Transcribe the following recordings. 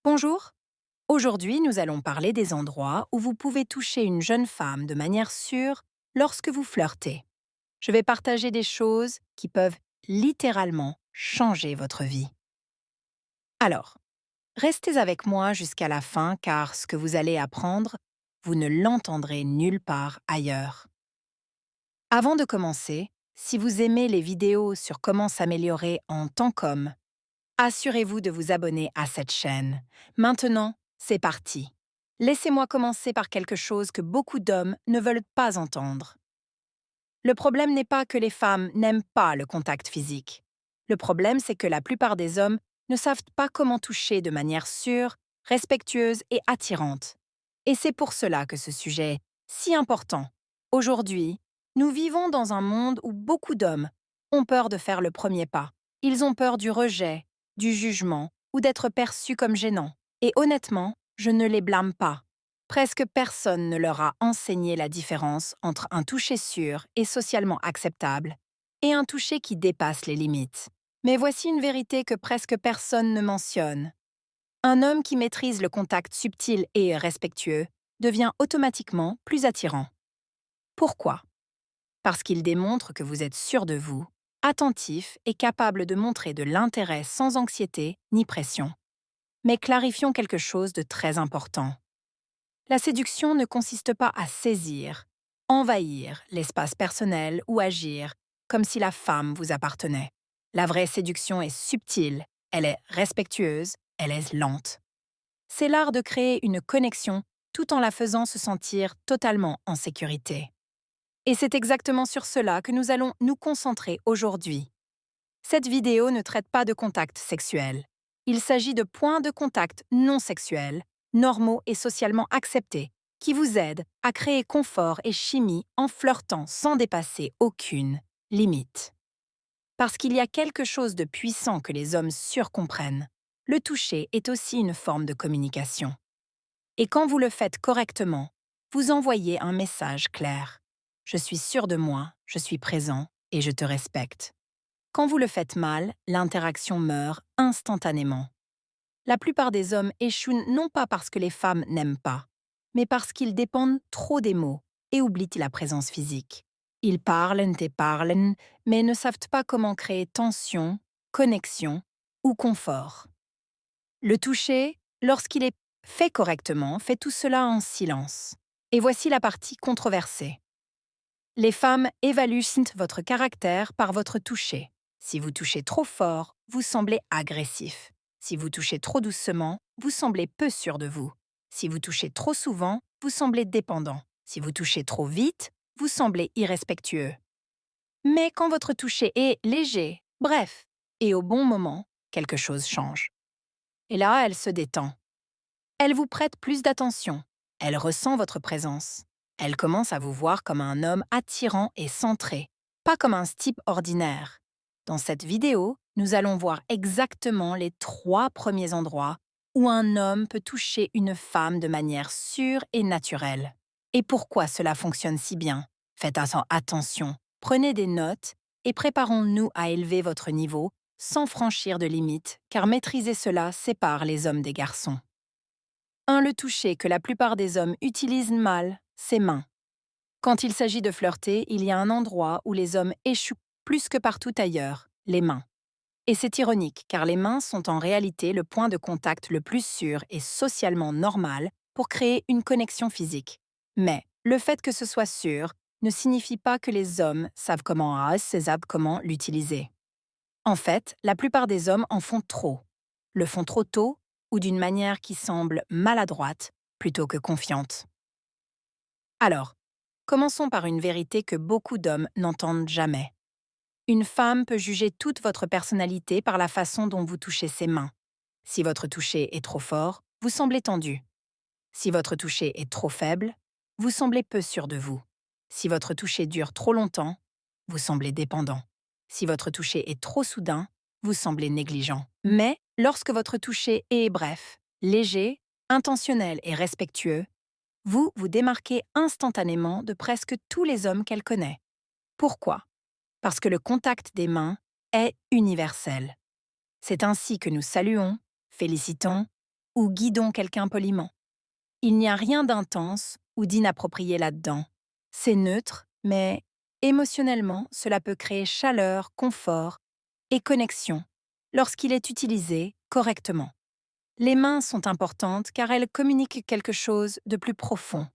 Bonjour. Aujourd'hui, nous allons parler des endroits où vous pouvez toucher une jeune femme de manière sûre lorsque vous flirtez. Je vais partager des choses qui peuvent littéralement changer votre vie. Alors, restez avec moi jusqu'à la fin car ce que vous allez apprendre, vous ne l'entendrez nulle part ailleurs. Avant de commencer, si vous aimez les vidéos sur comment s'améliorer en tant qu'homme, assurez-vous de vous abonner à cette chaîne. Maintenant, c'est parti. Laissez-moi commencer par quelque chose que beaucoup d'hommes ne veulent pas entendre. Le problème n'est pas que les femmes n'aiment pas le contact physique. Le problème, c'est que la plupart des hommes ne savent pas comment toucher de manière sûre, respectueuse et attirante. Et c'est pour cela que ce sujet est si important. Aujourd'hui, nous vivons dans un monde où beaucoup d'hommes ont peur de faire le premier pas. Ils ont peur du rejet, du jugement ou d'être perçus comme gênants. Et honnêtement, je ne les blâme pas. Presque personne ne leur a enseigné la différence entre un toucher sûr et socialement acceptable et un toucher qui dépasse les limites. Mais voici une vérité que presque personne ne mentionne. Un homme qui maîtrise le contact subtil et respectueux devient automatiquement plus attirant. Pourquoi? Parce qu'il démontre que vous êtes sûr de vous, attentif et capable de montrer de l'intérêt sans anxiété ni pression. Mais clarifions quelque chose de très important. La séduction ne consiste pas à saisir, envahir l'espace personnel ou agir comme si la femme vous appartenait. La vraie séduction est subtile, elle est respectueuse, elle est lente. C'est l'art de créer une connexion tout en la faisant se sentir totalement en sécurité. Et c'est exactement sur cela que nous allons nous concentrer aujourd'hui. Cette vidéo ne traite pas de contact sexuel. Il s'agit de points de contact non sexuels, normaux et socialement acceptés, qui vous aident à créer confort et chimie en flirtant sans dépasser aucune limite. Parce qu'il y a quelque chose de puissant que les hommes surcomprennent, le toucher est aussi une forme de communication. Et quand vous le faites correctement, vous envoyez un message clair. Je suis sûr de moi, je suis présent et je te respecte. Quand vous le faites mal, l'interaction meurt instantanément. La plupart des hommes échouent non pas parce que les femmes n'aiment pas, mais parce qu'ils dépendent trop des mots et oublient la présence physique. Ils parlent et parlent, mais ne savent pas comment créer tension, connexion ou confort. Le toucher, lorsqu'il est fait correctement, fait tout cela en silence. Et voici la partie controversée. Les femmes évaluent votre caractère par votre toucher. Si vous touchez trop fort, vous semblez agressif. Si vous touchez trop doucement, vous semblez peu sûr de vous. Si vous touchez trop souvent, vous semblez dépendant. Si vous touchez trop vite, vous semblez irrespectueux. Mais quand votre toucher est léger, bref, et au bon moment, quelque chose change. Et là, elle se détend. Elle vous prête plus d'attention. Elle ressent votre présence. Elle commence à vous voir comme un homme attirant et centré, pas comme un type ordinaire. Dans cette vidéo, nous allons voir exactement les 3 premiers endroits où un homme peut toucher une femme de manière sûre et naturelle. Et pourquoi cela fonctionne si bien? Faites attention, prenez des notes et préparons-nous à élever votre niveau sans franchir de limites, car maîtriser cela sépare les hommes des garçons. Le toucher que la plupart des hommes utilisent mal, ses mains. Quand il s'agit de flirter, il y a un endroit où les hommes échouent plus que partout ailleurs, les mains. Et c'est ironique, car les mains sont en réalité le point de contact le plus sûr et socialement normal pour créer une connexion physique. Mais le fait que ce soit sûr ne signifie pas que les hommes savent comment l'utiliser. En fait, la plupart des hommes en font trop. Le font trop tôt ou d'une manière qui semble maladroite plutôt que confiante. Alors, commençons par une vérité que beaucoup d'hommes n'entendent jamais. Une femme peut juger toute votre personnalité par la façon dont vous touchez ses mains. Si votre toucher est trop fort, vous semblez tendu. Si votre toucher est trop faible, vous semblez peu sûr de vous. Si votre toucher dure trop longtemps, vous semblez dépendant. Si votre toucher est trop soudain, vous semblez négligent. Mais lorsque votre toucher est bref, léger, intentionnel et respectueux, vous vous démarquez instantanément de presque tous les hommes qu'elle connaît. Pourquoi? Parce que le contact des mains est universel. C'est ainsi que nous saluons, félicitons, ou guidons quelqu'un poliment. Il n'y a rien d'intense ou d'inapproprié là-dedans. C'est neutre, mais émotionnellement, cela peut créer chaleur, confort et connexion lorsqu'il est utilisé correctement. Les mains sont importantes car elles communiquent quelque chose de plus profond.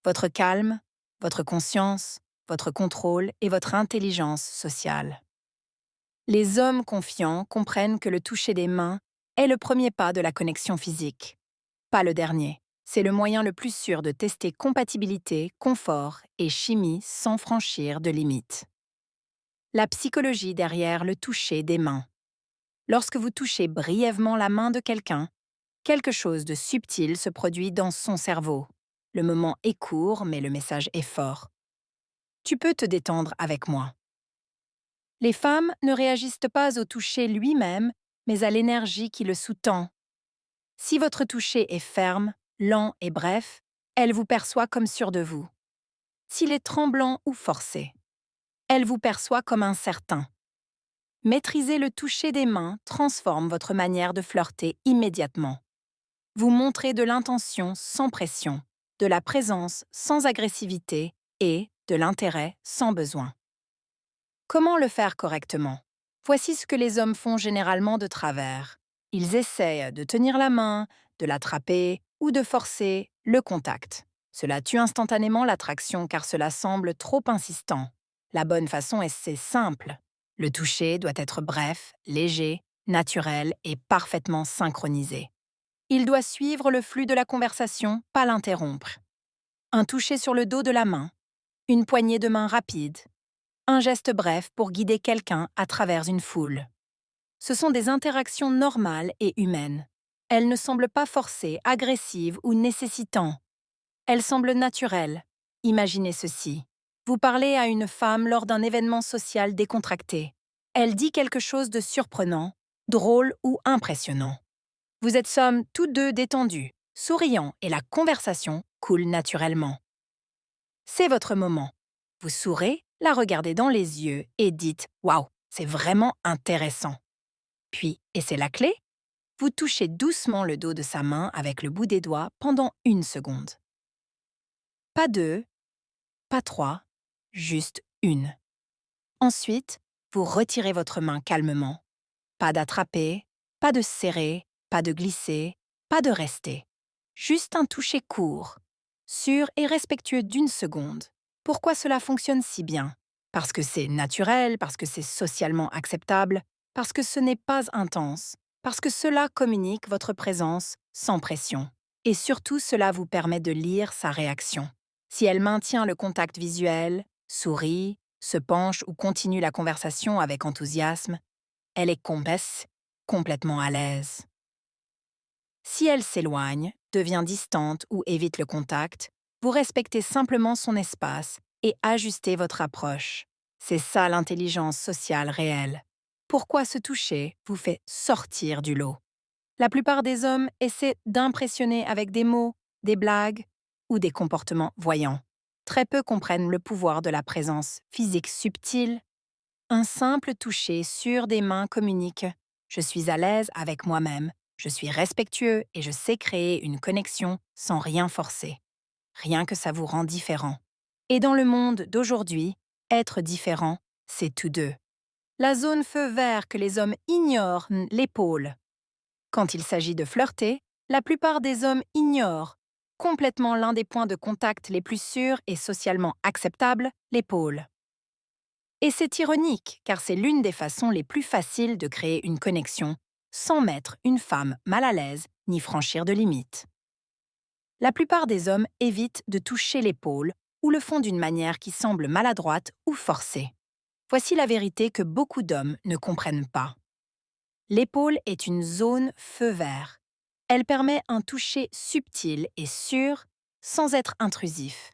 Votre calme, votre conscience, votre contrôle et votre intelligence sociale. Les hommes confiants comprennent que le toucher des mains est le premier pas de la connexion physique, pas le dernier. C'est le moyen le plus sûr de tester compatibilité, confort et chimie sans franchir de limites. La psychologie derrière le toucher des mains. Lorsque vous touchez brièvement la main de quelqu'un, quelque chose de subtil se produit dans son cerveau. Le moment est court, mais le message est fort. Tu peux te détendre avec moi. Les femmes ne réagissent pas au toucher lui-même, mais à l'énergie qui le sous-tend. Si votre toucher est ferme, lent et bref, elle vous perçoit comme sûr de vous. S'il est tremblant ou forcé, elle vous perçoit comme incertain. Maîtriser le toucher des mains transforme votre manière de flirter immédiatement. Vous montrez de l'intention sans pression, de la présence sans agressivité et de l'intérêt sans besoin. Comment le faire correctement? Voici ce que les hommes font généralement de travers. Ils essaient de tenir la main, de l'attraper ou de forcer le contact. Cela tue instantanément l'attraction car cela semble trop insistant. La bonne façon c'est simple. Le toucher doit être bref, léger, naturel et parfaitement synchronisé. Il doit suivre le flux de la conversation, pas l'interrompre. Un toucher sur le dos de la main, une poignée de main rapide, un geste bref pour guider quelqu'un à travers une foule. Ce sont des interactions normales et humaines. Elles ne semblent pas forcées, agressives ou nécessitant. Elles semblent naturelles. Imaginez ceci. Vous parlez à une femme lors d'un événement social décontracté. Elle dit quelque chose de surprenant, drôle ou impressionnant. Vous êtes somme tous deux détendus, souriants et la conversation coule naturellement. C'est votre moment. Vous sourez, la regardez dans les yeux et dites « Waouh, c'est vraiment intéressant ». Puis, et c'est la clé, vous touchez doucement le dos de sa main avec le bout des doigts pendant 1 seconde. Pas 2, pas 3, juste 1. Ensuite, vous retirez votre main calmement. Pas d'attraper, pas de serrer, pas de glisser, pas de rester. Juste un toucher court, sûr et respectueux d'1 seconde. Pourquoi cela fonctionne si bien? Parce que c'est naturel, parce que c'est socialement acceptable, parce que ce n'est pas intense, parce que cela communique votre présence sans pression. Et surtout, cela vous permet de lire sa réaction. Si elle maintient le contact visuel, sourit, se penche ou continue la conversation avec enthousiasme, elle est complètement à l'aise. Si elle s'éloigne, devient distante ou évite le contact, vous respectez simplement son espace et ajustez votre approche. C'est ça l'intelligence sociale réelle. Pourquoi se toucher vous fait sortir du lot? La plupart des hommes essaient d'impressionner avec des mots, des blagues ou des comportements voyants. Très peu comprennent le pouvoir de la présence physique subtile. Un simple toucher sur des mains communique « Je suis à l'aise avec moi-même, je suis respectueux et je sais créer une connexion sans rien forcer. » Rien que ça vous rend différent. Et dans le monde d'aujourd'hui, être différent, c'est tous deux. La zone feu vert que les hommes ignorent, l'épaule. Quand il s'agit de flirter, la plupart des hommes ignorent complètement l'un des points de contact les plus sûrs et socialement acceptables, l'épaule. Et c'est ironique, car c'est l'une des façons les plus faciles de créer une connexion sans mettre une femme mal à l'aise ni franchir de limites. La plupart des hommes évitent de toucher l'épaule ou le font d'une manière qui semble maladroite ou forcée. Voici la vérité que beaucoup d'hommes ne comprennent pas. L'épaule est une zone feu vert. Elle permet un toucher subtil et sûr sans être intrusif.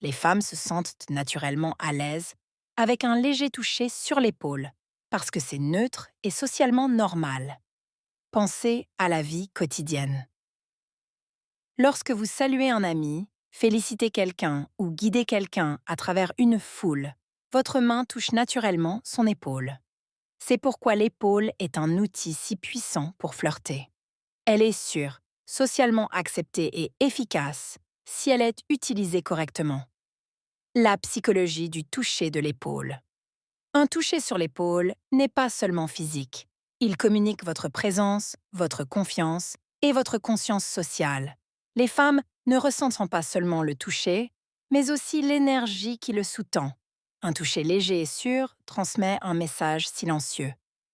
Les femmes se sentent naturellement à l'aise avec un léger toucher sur l'épaule, parce que c'est neutre et socialement normal. Pensez à la vie quotidienne. Lorsque vous saluez un ami, félicitez quelqu'un ou guidez quelqu'un à travers une foule, votre main touche naturellement son épaule. C'est pourquoi l'épaule est un outil si puissant pour flirter. Elle est sûre, socialement acceptée et efficace si elle est utilisée correctement. La psychologie du toucher de l'épaule. Un toucher sur l'épaule n'est pas seulement physique. Il communique votre présence, votre confiance et votre conscience sociale. Les femmes ne ressentent pas seulement le toucher, mais aussi l'énergie qui le sous-tend. Un toucher léger et sûr transmet un message silencieux.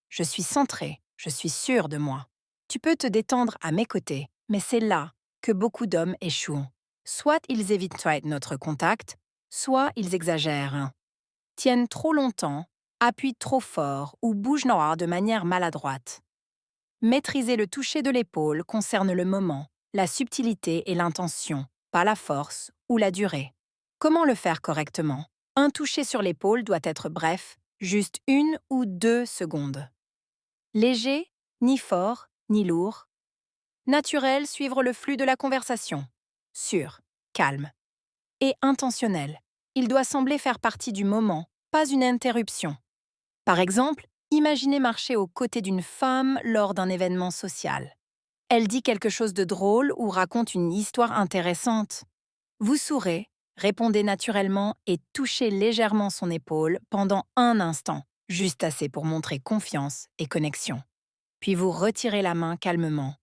Je suis centré, je suis sûr de moi. Tu peux te détendre à mes côtés, mais c'est là que beaucoup d'hommes échouent. Soit ils évitent notre contact, soit ils exagèrent, tiennent trop longtemps, appuient trop fort ou bougent de manière maladroite. Maîtriser le toucher de l'épaule concerne le moment, la subtilité et l'intention, pas la force ou la durée. Comment le faire correctement? Un toucher sur l'épaule doit être bref, juste 1 ou 2 secondes. Léger, ni fort, ni lourd. Naturel, suivre le flux de la conversation. Sûr, calme. Et intentionnel. Il doit sembler faire partie du moment, pas une interruption. Par exemple, imaginez marcher aux côtés d'une femme lors d'un événement social. Elle dit quelque chose de drôle ou raconte une histoire intéressante. Vous sourez, répondez naturellement et touchez légèrement son épaule pendant un instant, juste assez pour montrer confiance et connexion. Puis vous retirez la main calmement.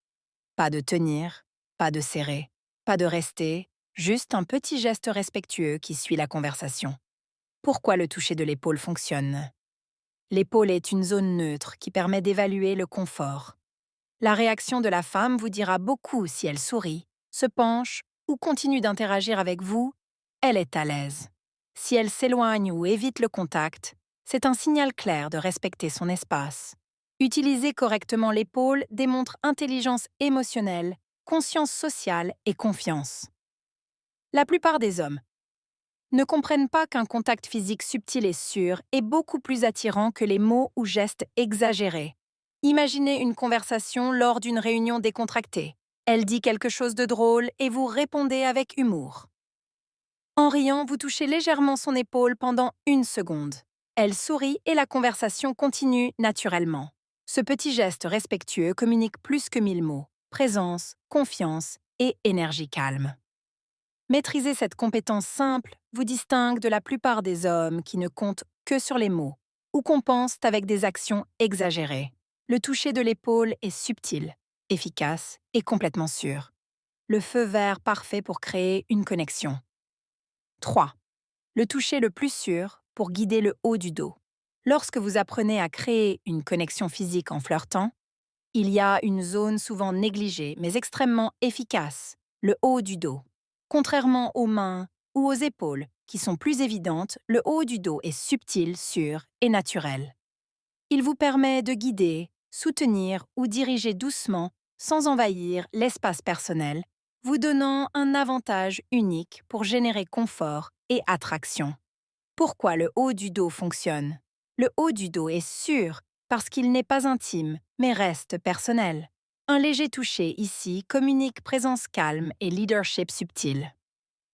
Pas de tenir, pas de serrer, pas de rester, juste un petit geste respectueux qui suit la conversation. Pourquoi le toucher de l'épaule fonctionne? L'épaule est une zone neutre qui permet d'évaluer le confort. La réaction de la femme vous dira beaucoup si elle sourit, se penche ou continue d'interagir avec vous, elle est à l'aise. Si elle s'éloigne ou évite le contact, c'est un signal clair de respecter son espace. Utiliser correctement l'épaule démontre intelligence émotionnelle, conscience sociale et confiance. La plupart des hommes ne comprennent pas qu'un contact physique subtil et sûr est beaucoup plus attirant que les mots ou gestes exagérés. Imaginez une conversation lors d'une réunion décontractée. Elle dit quelque chose de drôle et vous répondez avec humour. En riant, vous touchez légèrement son épaule pendant 1 seconde. Elle sourit et la conversation continue naturellement. Ce petit geste respectueux communique plus que 1000 mots. Présence, confiance et énergie calme. Maîtriser cette compétence simple vous distingue de la plupart des hommes qui ne comptent que sur les mots ou compensent avec des actions exagérées. Le toucher de l'épaule est subtil, efficace et complètement sûr. Le feu vert parfait pour créer une connexion. 3. Le toucher le plus sûr pour guider le haut du dos. Lorsque vous apprenez à créer une connexion physique en flirtant, il y a une zone souvent négligée mais extrêmement efficace, le haut du dos. Contrairement aux mains ou aux épaules, qui sont plus évidentes, le haut du dos est subtil, sûr et naturel. Il vous permet de guider, soutenir ou diriger doucement sans envahir l'espace personnel, vous donnant un avantage unique pour générer confort et attraction. Pourquoi le haut du dos fonctionne? Le haut du dos est sûr parce qu'il n'est pas intime, mais reste personnel. Un léger toucher ici communique présence calme et leadership subtil.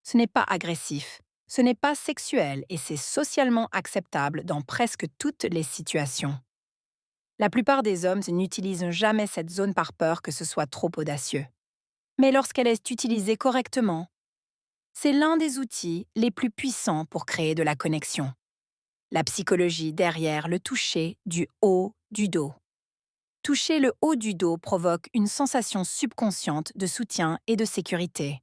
Ce n'est pas agressif, ce n'est pas sexuel et c'est socialement acceptable dans presque toutes les situations. La plupart des hommes n'utilisent jamais cette zone par peur que ce soit trop audacieux. Mais lorsqu'elle est utilisée correctement, c'est l'un des outils les plus puissants pour créer de la connexion. La psychologie derrière le toucher du haut du dos. Toucher le haut du dos provoque une sensation subconsciente de soutien et de sécurité.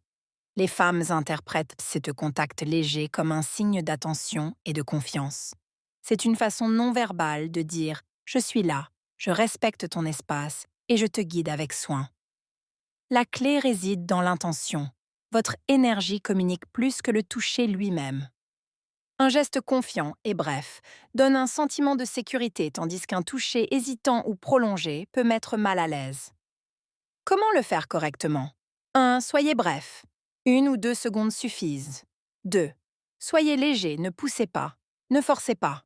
Les femmes interprètent ce contact léger comme un signe d'attention et de confiance. C'est une façon non verbale de dire « je suis là, je respecte ton espace et je te guide avec soin ». La clé réside dans l'intention. Votre énergie communique plus que le toucher lui-même. Un geste confiant et bref donne un sentiment de sécurité tandis qu'un toucher hésitant ou prolongé peut mettre mal à l'aise. Comment le faire correctement? 1. Soyez bref. 1 ou 2 secondes suffisent. 2. Soyez léger, ne poussez pas. Ne forcez pas.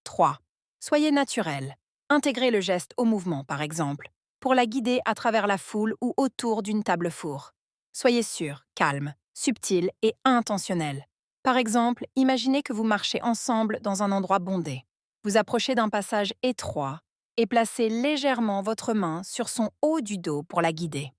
3. Soyez naturel. Intégrez le geste au mouvement, par exemple, pour la guider à travers la foule ou autour d'une table four. Soyez sûr, calme, subtil et intentionnel. Par exemple, imaginez que vous marchez ensemble dans un endroit bondé. Vous approchez d'un passage étroit et placez légèrement votre main sur son haut du dos pour la guider.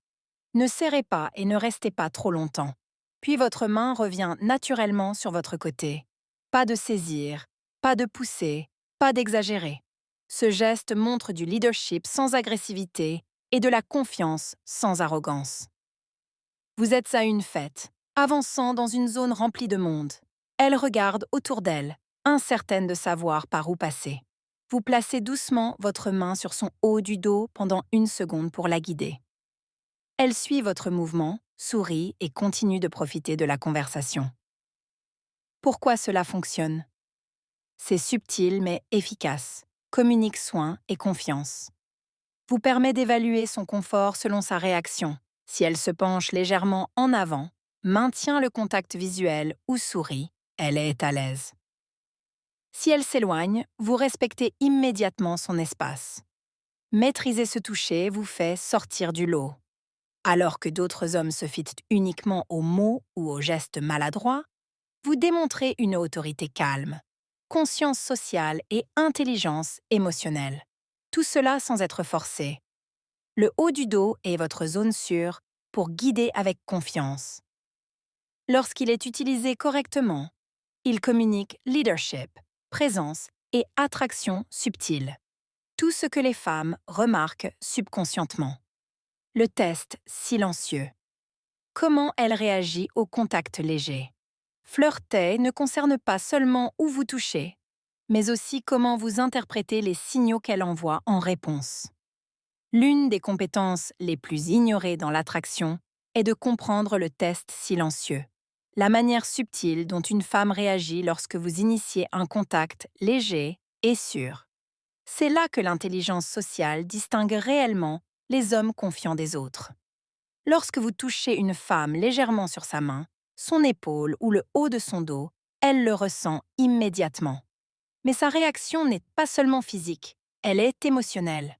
Ne serrez pas et ne restez pas trop longtemps. Puis votre main revient naturellement sur votre côté. Pas de saisir, pas de pousser, pas d'exagérer. Ce geste montre du leadership sans agressivité et de la confiance sans arrogance. Vous êtes à une fête, avançant dans une zone remplie de monde. Elle regarde autour d'elle, incertaine de savoir par où passer. Vous placez doucement votre main sur son haut du dos pendant 1 seconde pour la guider. Elle suit votre mouvement, sourit et continue de profiter de la conversation. Pourquoi cela fonctionne? C'est subtil mais efficace, communique soin et confiance. Vous permet d'évaluer son confort selon sa réaction. Si elle se penche légèrement en avant, maintient le contact visuel ou sourit, elle est à l'aise. Si elle s'éloigne, vous respectez immédiatement son espace. Maîtriser ce toucher vous fait sortir du lot. Alors que d'autres hommes se fient uniquement aux mots ou aux gestes maladroits, vous démontrez une autorité calme, conscience sociale et intelligence émotionnelle. Tout cela sans être forcé. Le haut du dos est votre zone sûre pour guider avec confiance. Lorsqu'il est utilisé correctement, il communique leadership, présence et attraction subtile. Tout ce que les femmes remarquent subconscientement. Le test silencieux. Comment elle réagit au contact léger. Flirter ne concerne pas seulement où vous touchez, mais aussi comment vous interprétez les signaux qu'elle envoie en réponse. L'une des compétences les plus ignorées dans l'attraction est de comprendre le test silencieux, la manière subtile dont une femme réagit lorsque vous initiez un contact léger et sûr. C'est là que l'intelligence sociale distingue réellement les hommes confiants des autres. Lorsque vous touchez une femme légèrement sur sa main, son épaule ou le haut de son dos, elle le ressent immédiatement. Mais sa réaction n'est pas seulement physique, elle est émotionnelle.